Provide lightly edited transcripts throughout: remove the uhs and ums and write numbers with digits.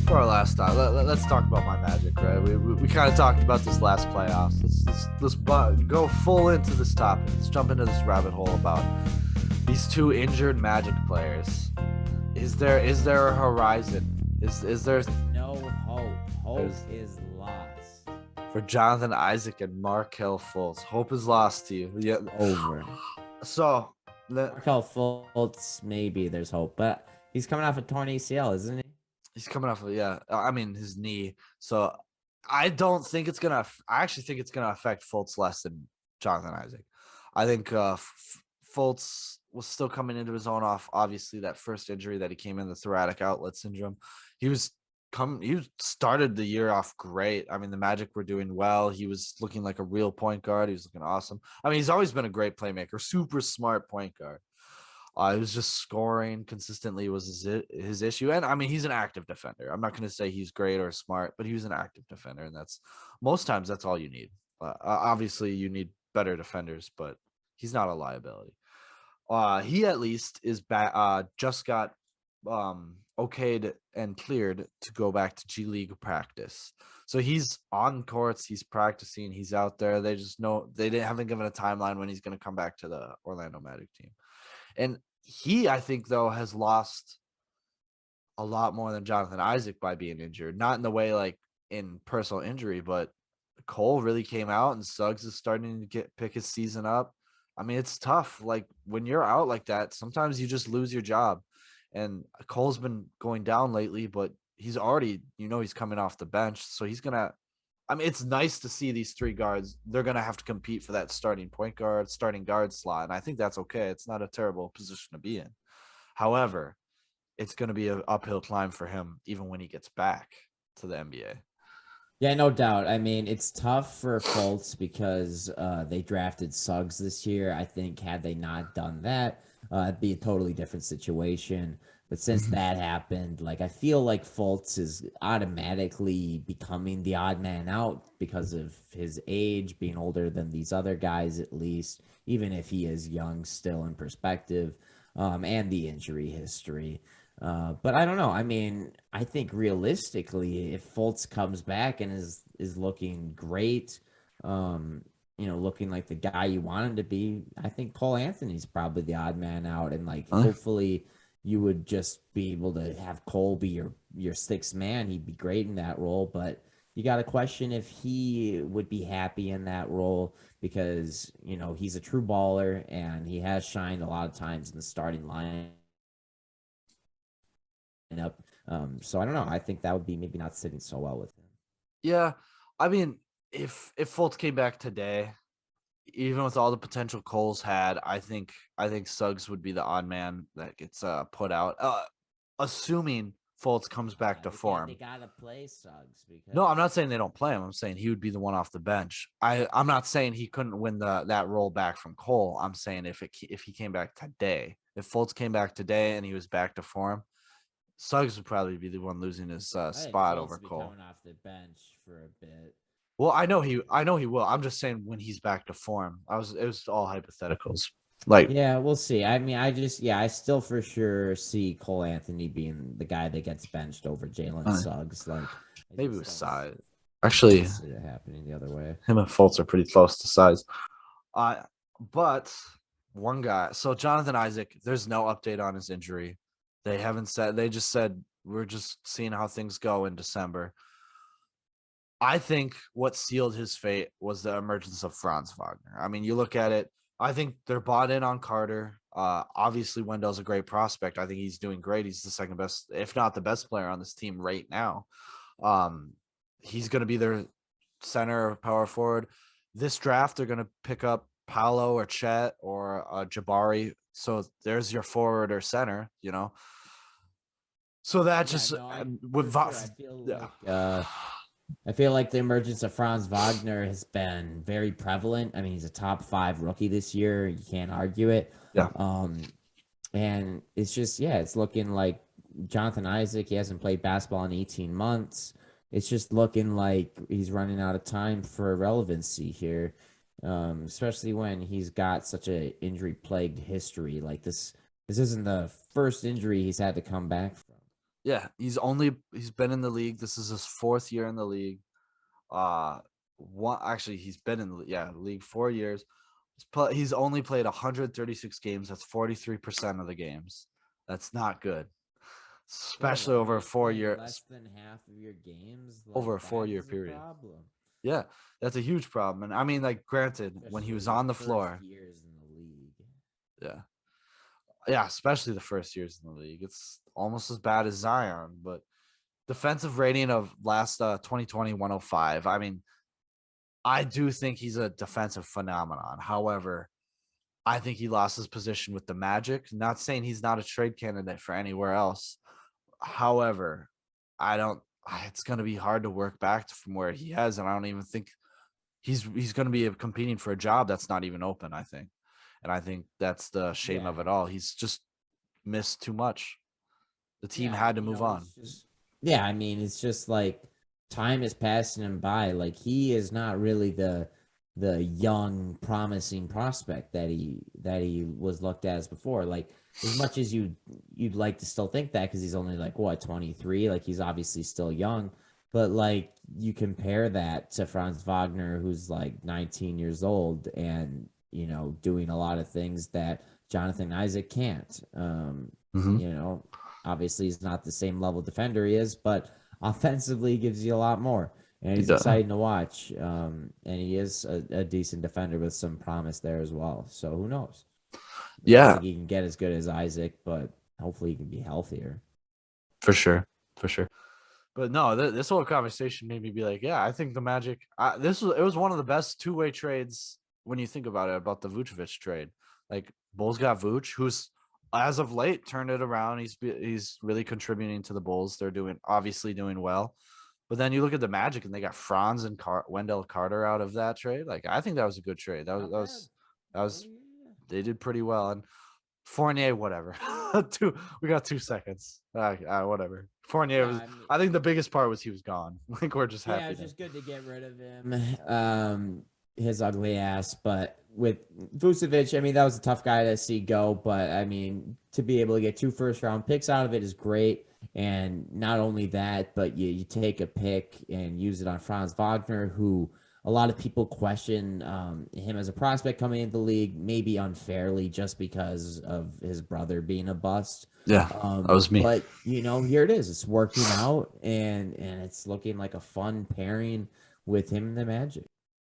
For our last time, let's talk about my Magic, right? We kind of talked about this last playoffs. Let's go full into this topic. Let's jump into this rabbit hole about these two injured Magic players. Is there a horizon? Is there There's no hope. Hope there's is lost. for Jonathan Isaac and Markelle Fultz? Hope is lost to you. Yeah. Over. So Markelle Fultz, maybe there's hope, but he's coming off a torn ACL, isn't he? he's coming off of I mean his knee. So I don't think it's gonna. I actually think it's gonna affect Fultz less than Jonathan Isaac. I think Fultz was still coming into his own off obviously that first injury that he came in, the thoracic outlet syndrome. He was he started the year off great. I mean the Magic were doing well. He was looking like a real point guard. He was looking awesome. I mean he's always been a great playmaker, super smart point guard. It was just scoring consistently was his issue. And I mean, he's an active defender. I'm not going to say he's great or smart, but he was an active defender. And that's most times that's all you need. Obviously, you need better defenders, but he's not a liability. He at least is back, just got okayed and cleared to go back to G League practice. So he's on courts, he's practicing, he's out there. They just know haven't given a timeline when he's going to come back to the Orlando Magic team. And he, I think, though, has lost a lot more than Jonathan Isaac by being injured. Not in the way like in personal injury, but Cole really came out and Suggs is starting to pick his season up. I mean, it's tough. Like when you're out like that, sometimes you just lose your job. And Cole's been going down lately, but he's already, he's coming off the bench. So he's gonna I mean, it's nice to see these three guards. They're going to have to compete for that starting point guard, starting guard slot. And I think that's okay. It's not a terrible position to be in. However, it's going to be an uphill climb for him, even when he gets back to the NBA. Yeah, no doubt. I mean, it's tough for Fultz because they drafted Suggs this year. I think had they not done that, it'd be a totally different situation. But since that happened, like I feel like Fultz is automatically becoming the odd man out because of his age, being older than these other guys, at least, even if he is young still in perspective, and the injury history. But I don't know. I mean, I think realistically, if Fultz comes back and is looking great, looking like the guy you want him to be, I think Cole Anthony's probably the odd man out, and like hopefully you would just be able to have Cole be your sixth man. He'd be great in that role, but you got to question if he would be happy in that role because he's a true baller and he has shined a lot of times in the starting line up. So I don't know. I think that would be maybe not sitting so well with him. Yeah, I mean, if Fultz came back today, even with all the potential Cole's had, I think Suggs would be the odd man that gets put out. Assuming Fultz comes back to form. They gotta play Suggs because No, I'm not saying they don't play him. I'm saying he would be the one off the bench. I'm not saying he couldn't win that role back from Cole. I'm saying if he came back today, if Fultz came back today and he was back to form, Suggs would probably be the one losing his spot over Cole. Coming off the bench for a bit. Well, I know he will. I'm just saying when he's back to form. It was all hypotheticals. Like yeah, we'll see. I mean, I still for sure see Cole Anthony being the guy that gets benched over Jalen Suggs. Like maybe with size. Actually, see it happening the other way. Him and Fultz are pretty close to size. But one guy. So Jonathan Isaac, there's no update on his injury. They haven't said. They just said we're just seeing how things go in December. I think what sealed his fate was the emergence of Franz Wagner. I mean, you look at it. I think they're bought in on Carter. Obviously, Wendell's a great prospect. I think he's doing great. He's the second best, if not the best player on this team right now. He's going to be their center or power forward. This draft, they're going to pick up Paolo or Chet or Jabari. So there's your forward or center, So that I feel like the emergence of Franz Wagner has been very prevalent. I mean, he's a top 5 rookie this year. You can't argue it. Yeah. And it's just, it's looking like Jonathan Isaac, he hasn't played basketball in 18 months. It's just looking like he's running out of time for relevancy here, especially when he's got such a injury-plagued history. Like this isn't the first injury he's had to come back from. Yeah, he's been in the league. This is his 4th year in the league. One actually he's been in the league 4 years. He's only played 136 games. That's 43% of the games. That's not good, Bro, especially when you're playing less than half of your games, over like a that 4 year is a period. problem. Yeah, that's a huge problem. And I mean, like, granted, when he Especially was your on the first floor, years in the league. yeah, yeah, especially the first years in the league, it's almost as bad as Zion. But defensive rating of last 2020 105. I mean, I do think he's a defensive phenomenon. However, I think he lost his position with the Magic. Not saying he's not a trade candidate for anywhere else. However, I don't. It's going to be hard to work back from where he has, and I don't even think he's going to be competing for a job that's not even open. I think, and I think that's the shame of Yeah. it all. He's just missed too much. The team Yeah, had to move on. it's just yeah, I mean, it's just like time is passing him by. Like he is not really the young, promising prospect that he was looked at as before. Like as much as you'd like to still think that because he's only like what 23, like he's obviously still young. But like you compare that to Franz Wagner, who's like 19 years old and doing a lot of things that Jonathan Isaac can't. Hmm. You know, Obviously, he's not the same level defender he is, but offensively he gives you a lot more. And He he's does. exciting to watch. And he is a decent defender with some promise there as well. So who knows? I don't Yeah, think he can get as good as Isaac, but hopefully he can be healthier. for sure, for sure. But no, this whole conversation made me be like, yeah, I think the Magic. It was one of the best 2-way trades when you think about it, about the Vucevic trade. Like Bulls got Vuce, who's as of late turned it around. He's really contributing to the Bulls. They're obviously doing well. But then you look at the Magic, and they got Franz and Wendell Carter out of that trade. Like I think that was a good trade. Not bad. That Oh, was yeah. they did pretty well. And Fournier, whatever. We got 2 seconds. Whatever. Fournier Yeah, was. I mean, I think the biggest part was he was gone. Like we're just yeah, it happy was to. just good to get rid of him. His ugly ass. But with Vucevic, I mean, that was a tough guy to see go. But I mean, to be able to get 2 first-round picks out of it is great. And not only that, but you take a pick and use it on Franz Wagner, who a lot of people question him as a prospect coming into the league, maybe unfairly, just because of his brother being a bust. Yeah, that was me. But here it is. It's working out, and it's looking like a fun pairing with him and the Magic.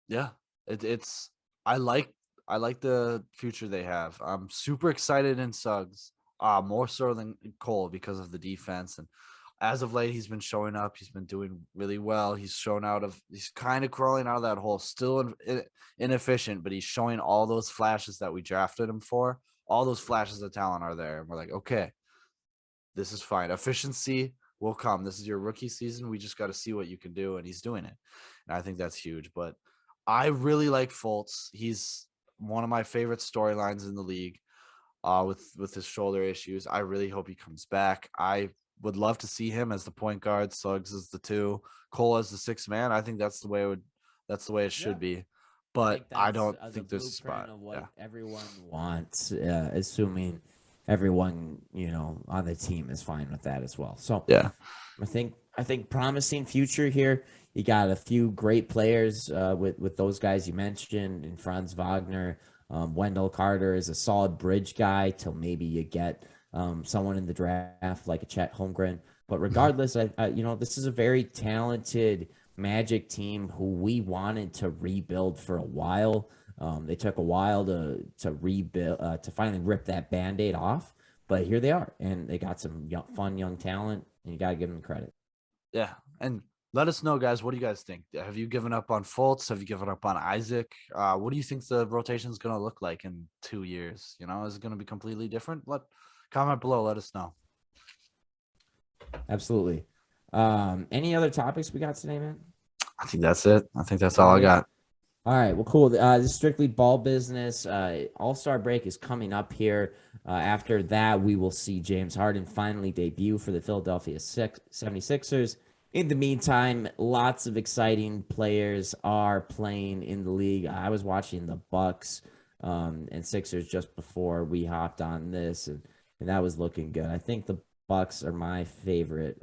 Yeah, it's. I like. I like the future they have. I'm super excited in Suggs. More so than Cole because of the defense, and as of late he's been showing up. He's been doing really well. He's kind of crawling out of that hole. Still inefficient, but he's showing all those flashes that we drafted him for. All those flashes of talent are there, and we're like, okay, this is fine. Efficiency will come. This is your rookie season. We just got to see what you can do, and he's doing it. And I think that's huge. But I really like Fultz. He's one of my favorite storylines in the league. With his shoulder issues, I really hope he comes back. I would love to see him as the point guard, Suggs as the 2, Cole as the 6 man. I think that's the way that's the way it should Yeah, be. I But think I that's don't the think there's a blueprint spot. of Yeah, what everyone wants, assuming everyone on the team is fine with that as well. So yeah, I think promising future here. You got a few great players with those guys you mentioned, and Franz Wagner. Wendell Carter is a solid bridge guy till maybe you get someone in the draft like a Chet Holmgren. But Mhm. regardless, this is a very talented Magic team who we wanted to rebuild for a while. They took a while to rebuild to finally rip that Band-Aid off, but here they are, and they got some fun young talent, and you got to give them credit. Yeah. And let us know, guys. What do you guys think? Have you given up on Fultz? Have you given up on Isaac? What do you think the rotation is going to look like in 2 years? Is it going to be completely different? Comment below. Let us know. Absolutely. Any other topics we got today, man? I think that's it. I think that's All all I right. got. All right. Well, cool. This is strictly ball business. All-Star break is coming up here. After that, we will see James Harden finally debut for the Philadelphia 76ers. In the meantime, lots of exciting players are playing in the league. I was watching the Bucks and Sixers just before we hopped on this, and that was looking good. I think the Bucks are my favorite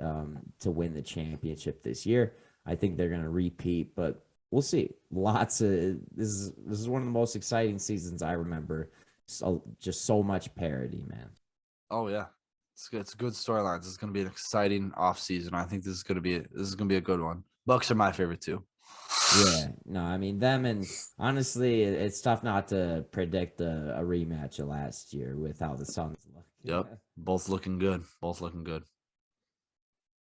to win the championship this year. I think they're going to repeat, but we'll see. Lots of this is one of the most exciting seasons I remember. So just so much parity, man. Oh yeah, it's good. It's good storylines. It's going to be an exciting off season. I think this is going to be a good one. Bucks are my favorite too. Yeah, no, I mean them, and honestly, it's tough not to predict a rematch of last year with how the Suns look. Yep, both looking good. Both looking good.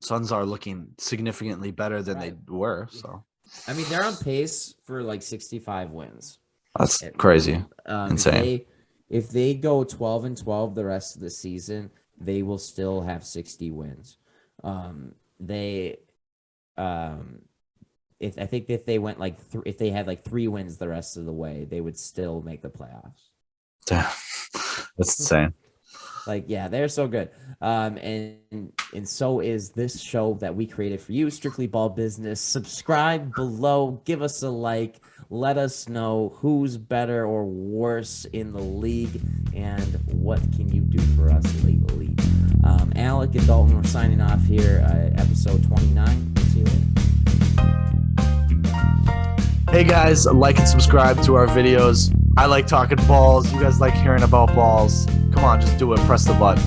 Suns are looking significantly better than Right. they were. So I mean, they're on pace for like 65 wins. that's crazy, insane. If they go 12-12 the rest of the season, they will still have 60 wins. They if I think if they went like if they had like 3 wins the rest of the way, they would still make the playoffs. Damn. That's insane. Like, yeah, they're so good. And so is this show that we created for you, Strictly Ball Business. Subscribe below, give us a like, let us know who's better or worse in the league, and what can you do for us legally. Alec and Dalton, we're signing off here, episode 29. See you later. Hey guys, like and subscribe to our videos. I like talking balls. You guys like hearing about balls. Come on, just do it. Press the button.